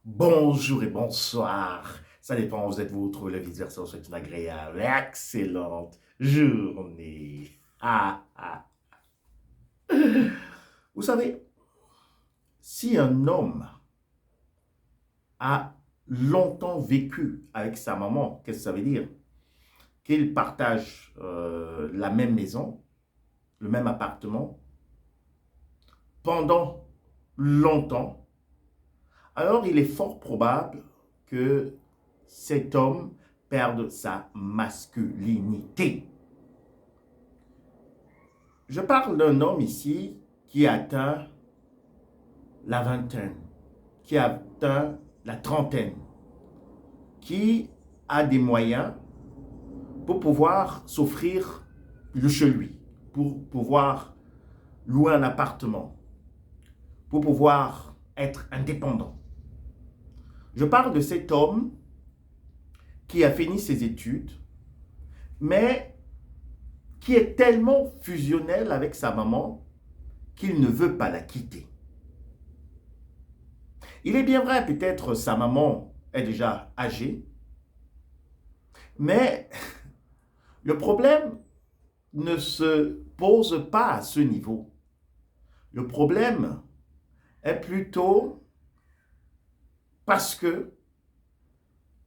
Bonjour et bonsoir. Ça dépend, vous êtes vous trouvez le vice-versa, vous souhaite une agréable et excellente journée. Ah, ah. Vous savez, si un homme a longtemps vécu avec sa maman, qu'est-ce que ça veut dire? Qu'il partage la même maison, le même appartement, pendant longtemps, alors il est fort probable que cet homme perde sa masculinité. Je parle d'un homme ici qui atteint la vingtaine, qui atteint la trentaine, qui a des moyens pour pouvoir s'offrir le chez lui, pour pouvoir louer un appartement, pour pouvoir être indépendant. Je parle de cet homme qui a fini ses études, mais qui est tellement fusionnel avec sa maman qu'il ne veut pas la quitter. Il est bien vrai, peut-être sa maman est déjà âgée, mais le problème ne se pose pas à ce niveau. Le problème est plutôt parce que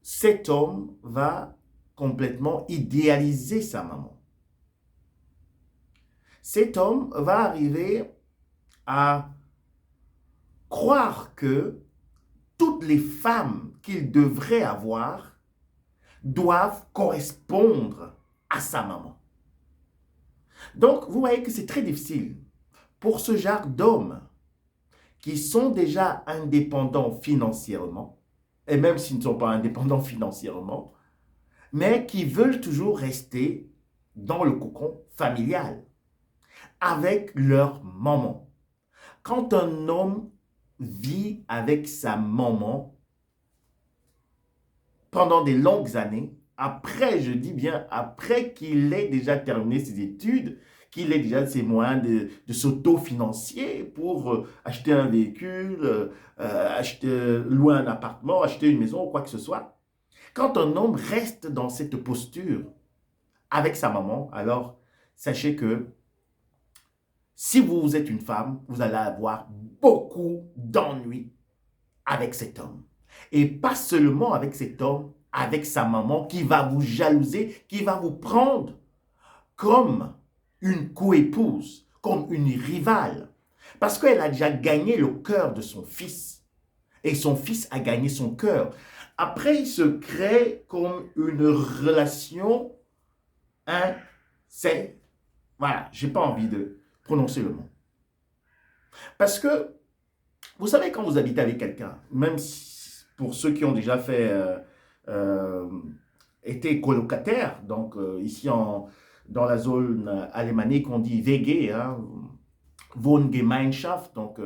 cet homme va complètement idéaliser sa maman. Cet homme va arriver à croire que toutes les femmes qu'il devrait avoir doivent correspondre à sa maman. Donc, vous voyez que c'est très difficile pour ce genre d'hommes qui sont déjà indépendants financièrement, et même s'ils ne sont pas indépendants financièrement, mais qui veulent toujours rester dans le cocon familial avec leur maman. Quand un homme vit avec sa maman pendant des longues années, après, je dis bien après qu'il ait déjà terminé ses études, qu'il ait déjà ses moyens de s'auto-financier pour acheter un véhicule, louer un appartement, acheter une maison ou quoi que ce soit. Quand un homme reste dans cette posture avec sa maman, alors sachez que si vous êtes une femme, vous allez avoir beaucoup d'ennuis avec cet homme. Et pas seulement avec cet homme, avec sa maman qui va vous jalouser, qui va vous prendre comme une coépouse, comme une rivale. Parce qu'elle a déjà gagné le cœur de son fils. Et son fils a gagné son cœur. Après, il se crée comme une relation, c'est, voilà, j'ai pas envie de prononcer le mot. Parce que, vous savez, quand vous habitez avec quelqu'un, même si, pour ceux qui ont déjà fait, euh, été colocataire, donc ici dans la zone alémanique, on dit WG, hein, Wohngemeinschaft. Donc,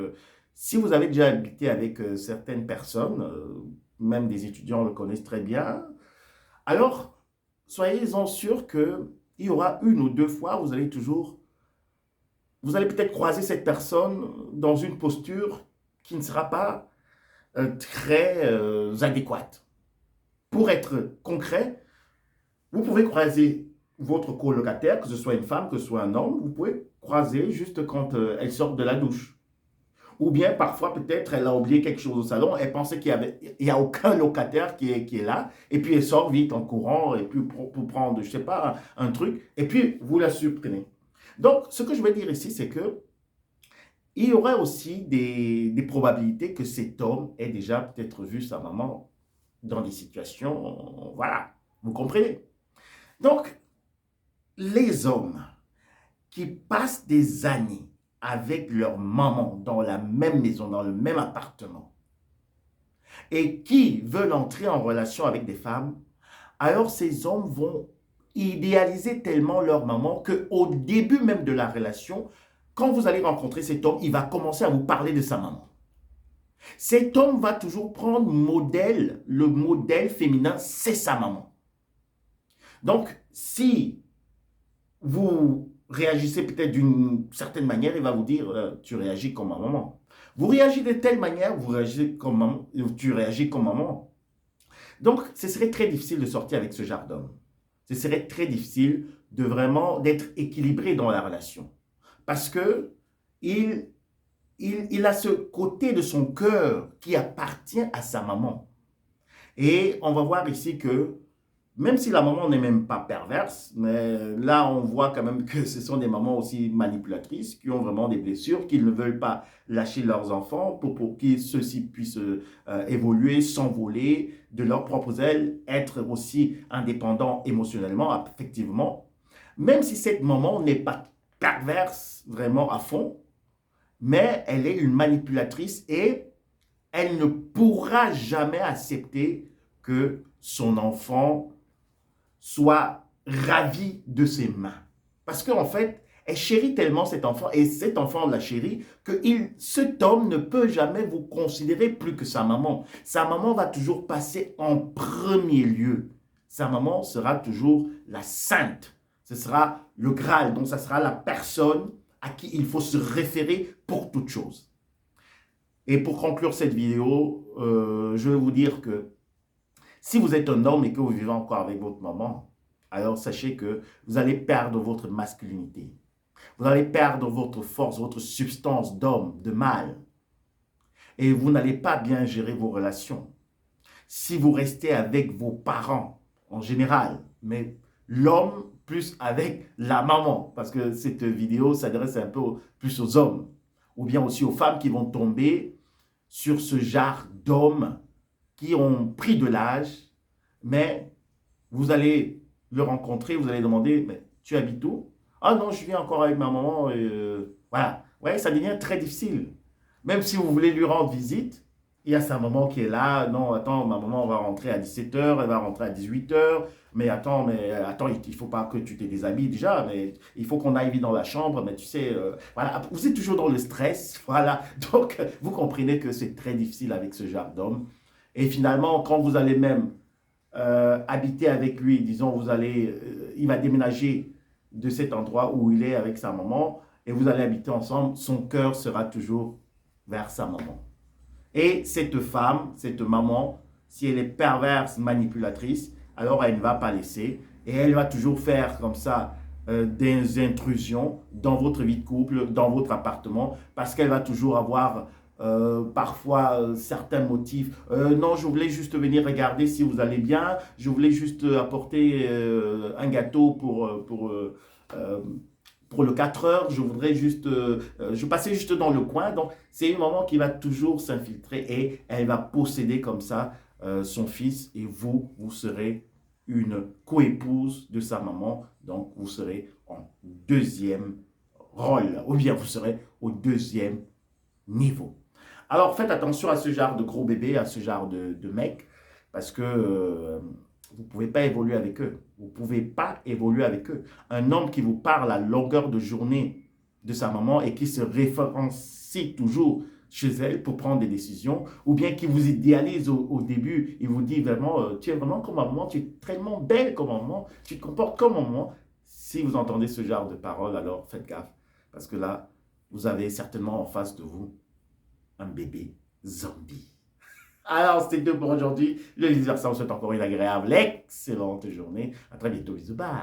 si vous avez déjà habité avec certaines personnes, même des étudiants le connaissent très bien, alors soyez-en sûrs qu'il y aura une ou deux fois, vous allez peut-être croiser cette personne dans une posture qui ne sera pas très adéquate. Pour être concret, vous pouvez croiser votre colocataire, que ce soit une femme, que ce soit un homme, vous pouvez croiser juste quand elle sort de la douche. Ou bien parfois peut-être elle a oublié quelque chose au salon, elle pensait qu'il y a aucun locataire qui est là, et puis elle sort vite en courant, et puis pour prendre, je sais pas, un truc, et puis vous la surprenez. Donc, ce que je veux dire ici, c'est que il y aurait aussi des probabilités que cet homme ait déjà peut-être vu sa maman dans des situations, voilà, vous comprenez? Donc, les hommes qui passent des années avec leur maman dans la même maison, dans le même appartement, et qui veulent entrer en relation avec des femmes, alors ces hommes vont idéaliser tellement leur maman qu'au début même de la relation, quand vous allez rencontrer cet homme, il va commencer à vous parler de sa maman. Cet homme va toujours prendre modèle, le modèle féminin, c'est sa maman. Donc, si vous réagissez peut-être d'une certaine manière, il va vous dire, tu réagis comme un maman. Vous réagissez de telle manière, vous réagissez comme maman, tu réagis comme maman. Donc, ce serait très difficile de sortir avec ce genre d'homme. Ce serait très difficile de vraiment d'être équilibré dans la relation. Parce que il a ce côté de son cœur qui appartient à sa maman. Et on va voir ici que même si la maman n'est même pas perverse, mais là on voit quand même que ce sont des mamans aussi manipulatrices qui ont vraiment des blessures, qui ne veulent pas lâcher leurs enfants pour que ceux-ci puissent évoluer, s'envoler de leurs propres ailes, être aussi indépendants émotionnellement, affectivement. Même si cette maman n'est pas perverse vraiment à fond, mais elle est une manipulatrice et elle ne pourra jamais accepter que son enfant soit ravi de ses mains. Parce qu'en fait, elle chérit tellement cet enfant et cet enfant la chérit que cet homme ne peut jamais vous considérer plus que sa maman. Sa maman va toujours passer en premier lieu. Sa maman sera toujours la sainte. Ce sera le Graal. Donc, ça sera la personne à qui il faut se référer pour toute chose. Et pour conclure cette vidéo, je vais vous dire que si vous êtes un homme et que vous vivez encore avec votre maman, alors sachez que vous allez perdre votre masculinité. Vous allez perdre votre force, votre substance d'homme, de mâle. Et vous n'allez pas bien gérer vos relations. Si vous restez avec vos parents, en général, mais l'homme plus avec la maman, parce que cette vidéo s'adresse un peu plus aux hommes, ou bien aussi aux femmes qui vont tomber sur ce genre d'hommes qui ont pris de l'âge, mais vous allez le rencontrer, vous allez demander, mais tu habites où? Ah non, je viens encore avec ma maman. Voilà. Ouais, ça devient très difficile. Même si vous voulez lui rendre visite, il y a sa maman qui est là. Non, attends, ma maman va rentrer à 17h, elle va rentrer à 18h. Mais attends, il ne faut pas que tu te déshabilles déjà. Mais il faut qu'on aille vite dans la chambre. Mais tu sais, voilà, vous êtes toujours dans le stress. Voilà. Donc, vous comprenez que c'est très difficile avec ce genre d'homme. Et finalement, quand vous allez même habiter avec lui, disons, il va déménager de cet endroit où il est avec sa maman et vous allez habiter ensemble, son cœur sera toujours vers sa maman. Et cette femme, cette maman, si elle est perverse, manipulatrice, alors elle ne va pas laisser et elle va toujours faire comme ça des intrusions dans votre vie de couple, dans votre appartement, parce qu'elle va toujours avoir parfois certains motifs. Non, je voulais juste venir regarder si vous allez bien. Je voulais juste apporter un gâteau pour le 4 heures. Je voudrais juste, je passais juste dans le coin. Donc, c'est une maman qui va toujours s'infiltrer et elle va posséder comme ça son fils et vous serez une coépouse de sa maman. Donc, vous serez en deuxième rôle ou bien vous serez au deuxième niveau. Alors faites attention à ce genre de gros bébés, à ce genre de mecs, parce que vous ne pouvez pas évoluer avec eux. Vous ne pouvez pas évoluer avec eux. Un homme qui vous parle à longueur de journée de sa maman et qui se référencie toujours chez elle pour prendre des décisions, ou bien qui vous idéalise au début, il vous dit vraiment, tu es vraiment comme maman, tu es tellement belle comme maman, tu te comportes comme maman. Si vous entendez ce genre de paroles, alors faites gaffe, parce que là, vous avez certainement en face de vous un bébé zombie. Alors, c'était tout pour aujourd'hui. Le vice-versa, vous souhaite encore une agréable, excellente journée. À très bientôt. Bisous. Bye.